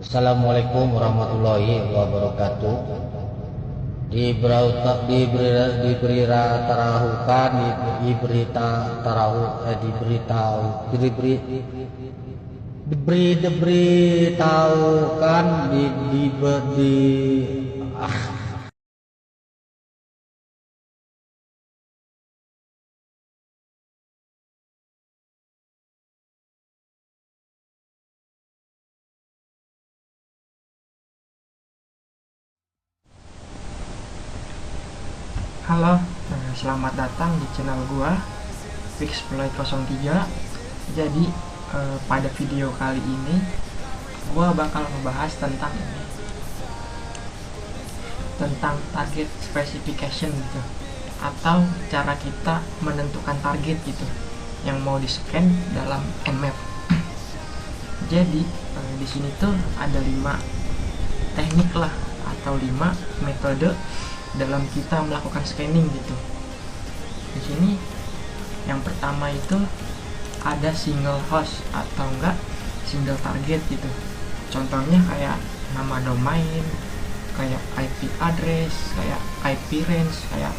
Assalamualaikum warahmatullahi wabarakatuh. Diberitahukan Halo, selamat datang di channel gua Fixploit03. Jadi pada video kali ini gua bakal membahas tentang target specification gitu, atau cara kita menentukan target gitu yang mau di scan dalam Nmap. Jadi di sini tuh ada 5 teknik lah atau 5 metode dalam kita melakukan scanning gitu. Di sini yang pertama itu ada single host atau enggak single target gitu. Contohnya kayak nama domain, kayak IP address, kayak IP range, kayak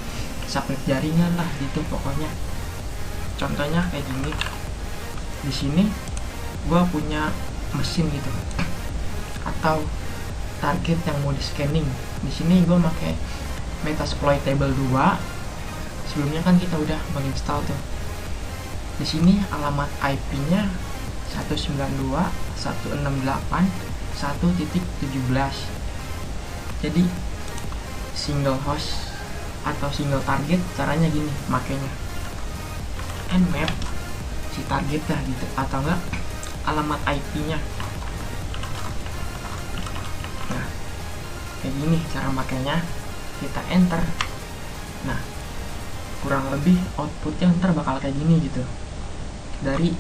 subnet jaringan lah gitu pokoknya. Contohnya kayak gini. Di sini gua punya mesin gitu atau target yang mau di scanning. Di sini gua pakai Metasploitable 2. Sebelumnya kan kita udah menginstal tuh. Di sini alamat IP-nya 192.168.1.17. Jadi single host atau single target caranya gini makanya. Nmap si target dah gitu, atau enggak alamat IP-nya. Nah, kayak gini cara makanya. Kita enter. Nah, kurang lebih outputnya ntar bakal kayak gini gitu dari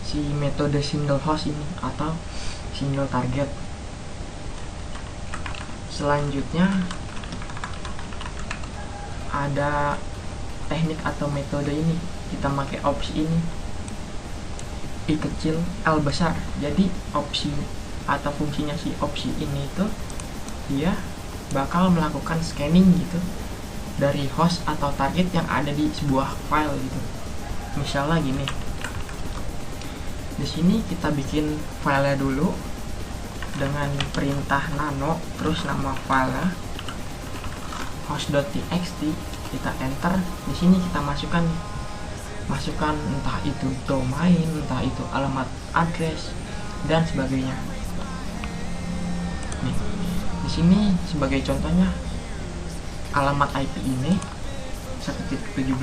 si metode single host ini atau single target. Selanjutnya ada teknik atau metode ini, kita pakai opsi ini, I kecil L besar. Jadi opsi atau fungsinya si opsi ini itu dia bakal melakukan scanning gitu dari host atau target yang ada di sebuah file gitu. Misalnya gini. Di sini kita bikin filenya dulu dengan perintah nano, terus nama filenya host.txt, kita enter. Di sini kita masukkan entah itu domain, entah itu alamat address dan sebagainya. Nih, di sini sebagai contohnya alamat IP ini 1.17.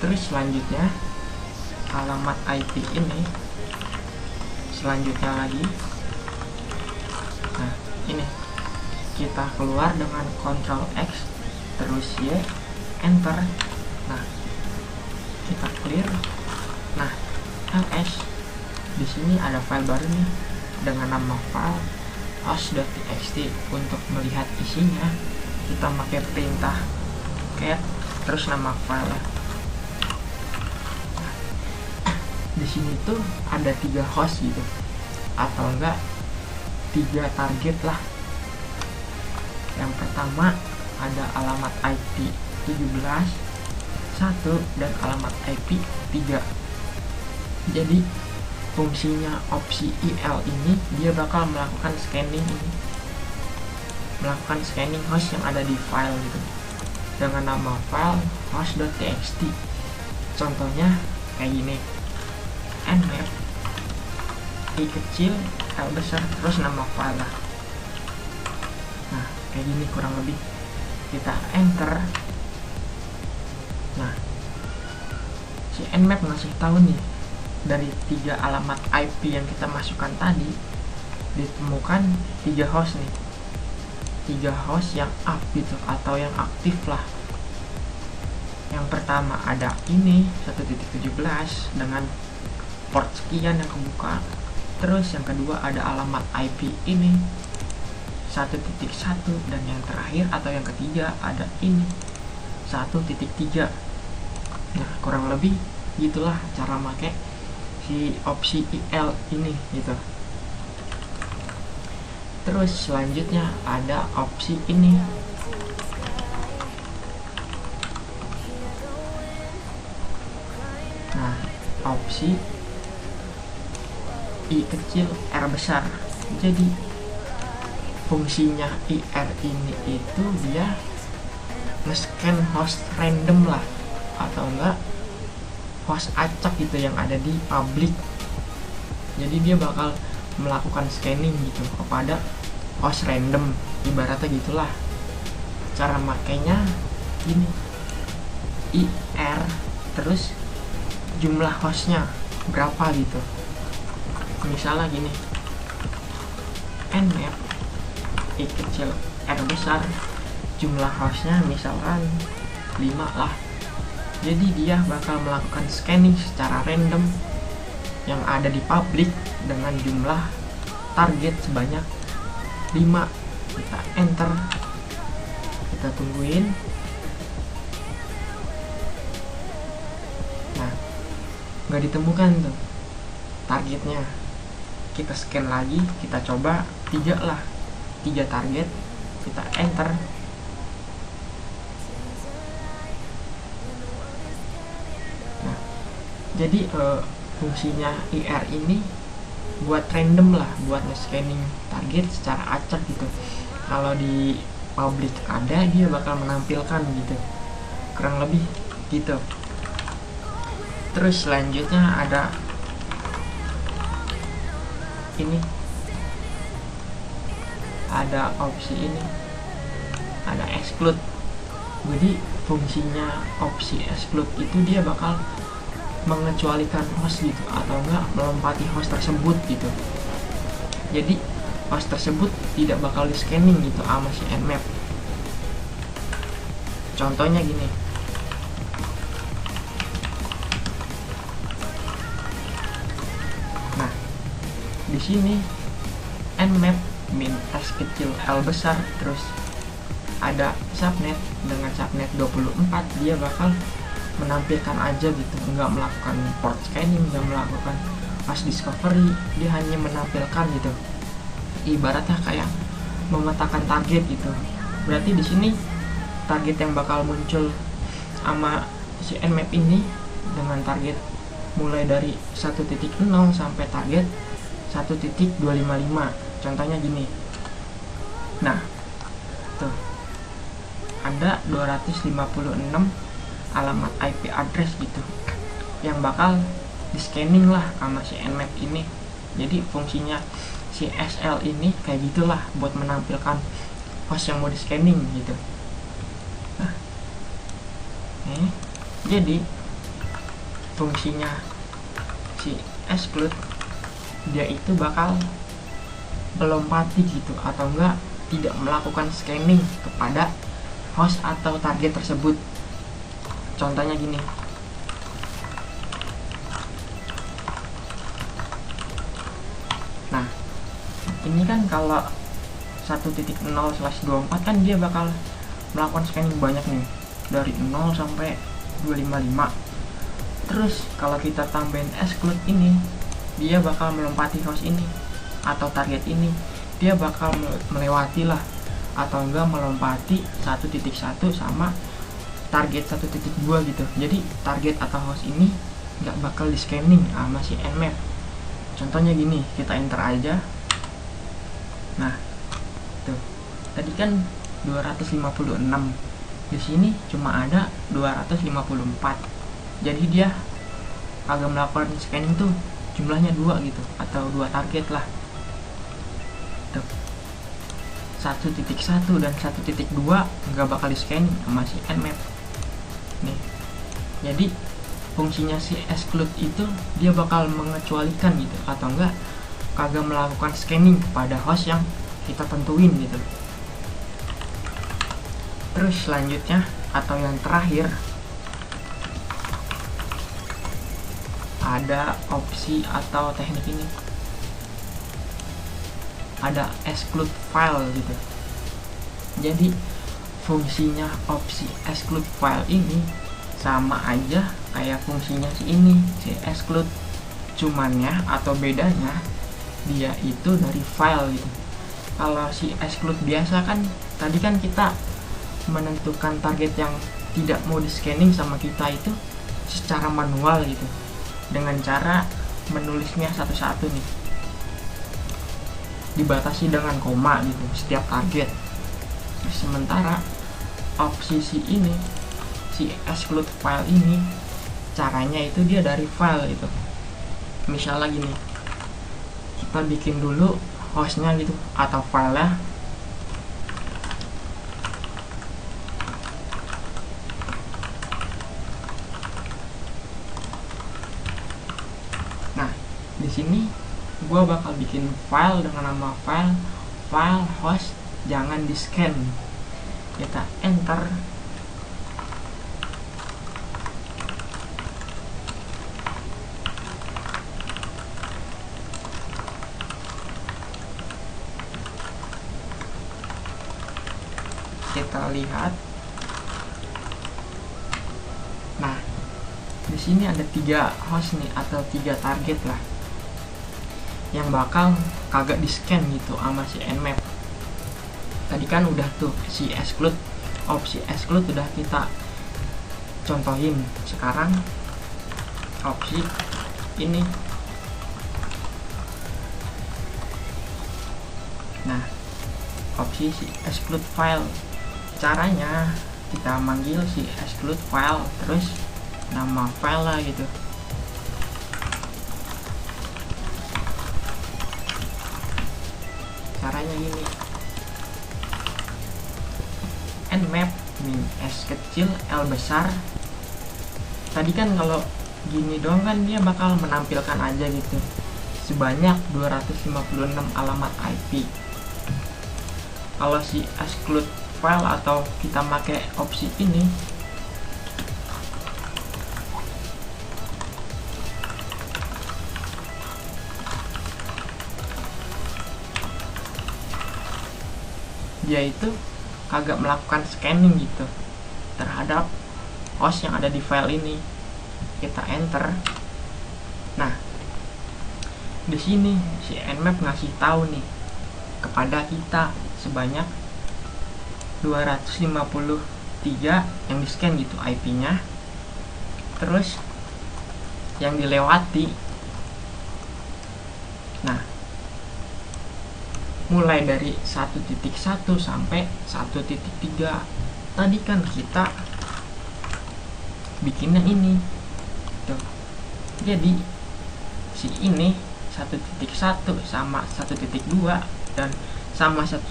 Terus selanjutnya alamat IP ini selanjutnya lagi. Nah, ini kita keluar dengan Ctrl X terus Y, enter. Nah, kita clear. Nah, ls. Di sini ada file baru nih dengan nama file host.txt. Untuk melihat isinya kita pakai perintah cat terus nama file. Di sini tuh ada 3 host gitu, atau enggak 3 target lah. Yang pertama ada alamat IP 17.1 dan alamat IP 3. Jadi fungsinya opsi IL ini dia bakal melakukan scanning host yang ada di file gitu dengan nama file host.txt. Contohnya kayak gini, nmap I kecil L besar terus nama file lah. Nah, kayak gini kurang lebih. Kita enter. Nah, si nmap ngasih tahu nih, dari 3 alamat IP yang kita masukkan tadi ditemukan 3 host nih, 3 host yang aktif atau yang aktif lah. Yang pertama ada ini 1.17 dengan port sekian yang kebuka. Terus yang kedua ada alamat IP ini 1.1, dan yang terakhir atau yang ketiga ada ini 1.3. Nah, kurang lebih gitulah cara pakai si si opsi IL ini gitu. Terus selanjutnya ada opsi ini. Nah, opsi I kecil R besar. Jadi fungsinya IR ini itu dia nge-scan host random lah, atau enggak host acak gitu yang ada di public. Jadi dia bakal melakukan scanning gitu kepada host random, ibaratnya gitulah. Cara makainya gini, IR terus jumlah hostnya berapa gitu. Misalnya gini, nmap I kecil R besar, jumlah hostnya misalkan 5 lah. Jadi dia bakal melakukan scanning secara random yang ada di public dengan jumlah target sebanyak 5. Kita enter, kita tungguin. Nah, nggak ditemukan tuh targetnya. Kita scan lagi, kita coba 3 target, kita enter. Nah, jadi fungsinya IR ini buat random lah, buat nge-scanning target secara acak gitu. Kalau di public ada, dia bakal menampilkan gitu, kurang lebih gitu. Terus selanjutnya ada ini, ada opsi ini, ada exclude. Jadi fungsinya opsi exclude itu dia bakal mengecualikan host gitu, atau enggak melompati host tersebut gitu. Jadi host tersebut tidak bakal di scanning gitu sama si nmap. Contohnya gini, nah di sini nmap min S kecil L besar, terus ada subnet dengan subnet 24, dia bakal menampilkan aja gitu, nggak melakukan port scanning, nggak melakukan fast discovery, dia hanya menampilkan gitu, ibaratnya kayak memetakan target gitu. Berarti di sini target yang bakal muncul sama si nmap ini dengan target mulai dari 1.0 sampai target 1.255. Contohnya gini, nah tuh ada 256 alamat IP address gitu yang bakal di scanning lah sama si nmap ini. Jadi fungsinya si SL ini kayak gitulah, buat menampilkan host yang mau di scanning gitu. Nah, jadi fungsinya si exclude, dia itu bakal melompati gitu, atau enggak tidak melakukan scanning kepada host atau target tersebut. Contohnya gini, nah ini kan kalau 1.0/24 kan dia bakal melakukan scanning banyak nih, dari 0 sampai 255. Terus kalau kita tambahin exclude ini, dia bakal melompati host ini atau target ini, dia bakal melewati lah, atau enggak melompati 1.1 sama target 1.2 gitu. Jadi target atau host ini nggak bakal di scanning sama si nmap. Contohnya gini, kita enter aja. Nah tuh, tadi kan 256, di sini cuma ada 254. Jadi dia agak melakukan scanning tuh jumlahnya 2 gitu, atau 2 target lah tuh. 1.1 dan 1.2 nggak bakal di scanning sama si nmap nih. Jadi fungsinya si exclude itu dia bakal mengecualikan gitu, atau enggak kagak melakukan scanning pada host yang kita tentuin gitu. Terus selanjutnya atau yang terakhir ada opsi atau teknik ini, ada exclude file gitu. Jadi fungsinya opsi exclude file ini sama aja kayak fungsinya si ini, si exclude, cuman ya atau bedanya dia itu dari file gitu. Kalau si exclude biasa kan tadi kan kita menentukan target yang tidak mau di scanning sama kita itu secara manual gitu, dengan cara menulisnya satu-satu nih, dibatasi dengan koma gitu setiap target. Sementara opsi si exclude file ini caranya itu dia dari file gitu. Misalnya gini, kita bikin dulu hostnya gitu atau filenya. Nah, di sini gua bakal bikin file dengan nama file host jangan di scan. Kita enter. Kita lihat. Nah, di sini ada 3 host nih atau 3 target lah yang bakal kagak di scan gitu sama si nmap. Tadi kan udah tuh si exclude, opsi exclude udah kita contohin. Sekarang opsi ini. Nah, opsi si exclude file, caranya kita manggil si exclude file terus nama file lah gitu. Caranya gini, nmap min s kecil l besar. Tadi kan kalau gini doang kan dia bakal menampilkan aja gitu sebanyak 256 alamat IP. Kalau si exclude file atau kita pakai opsi ini, dia itu kagak melakukan scanning gitu terhadap host yang ada di file ini. Kita enter. Nah, di sini si nmap ngasih tahu nih kepada kita sebanyak 253 yang di scan gitu IP-nya. Terus yang dilewati, nah, mulai dari 1.1 sampai 1.3. Tadi kan kita bikinnya ini tuh. Jadi si ini 1.1 sama 1.2 dan sama 1.3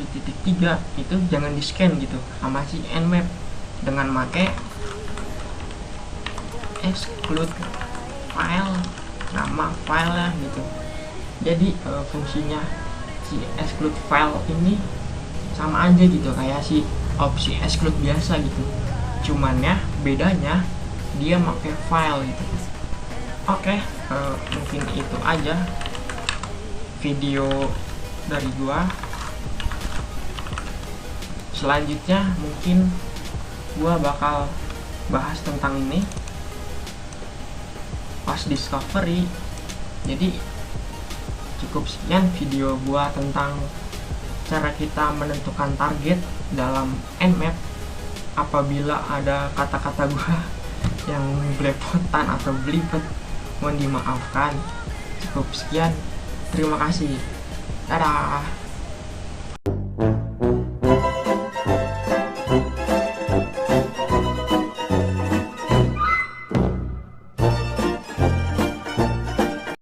itu jangan di scan gitu sama si nmap dengan make exclude file nama file gitu. Jadi fungsinya si exclude file ini sama aja gitu kayak si opsi exclude biasa gitu, cuman ya bedanya dia pakai file gitu. Oke, mungkin itu aja video dari gua. Selanjutnya mungkin gua bakal bahas tentang ini pas discovery. Jadi cukup sekian video gua tentang cara kita menentukan target dalam nmap. Apabila ada kata-kata gua yang belepotan atau belibet, mohon dimaafkan. Cukup sekian, terima kasih, dadah.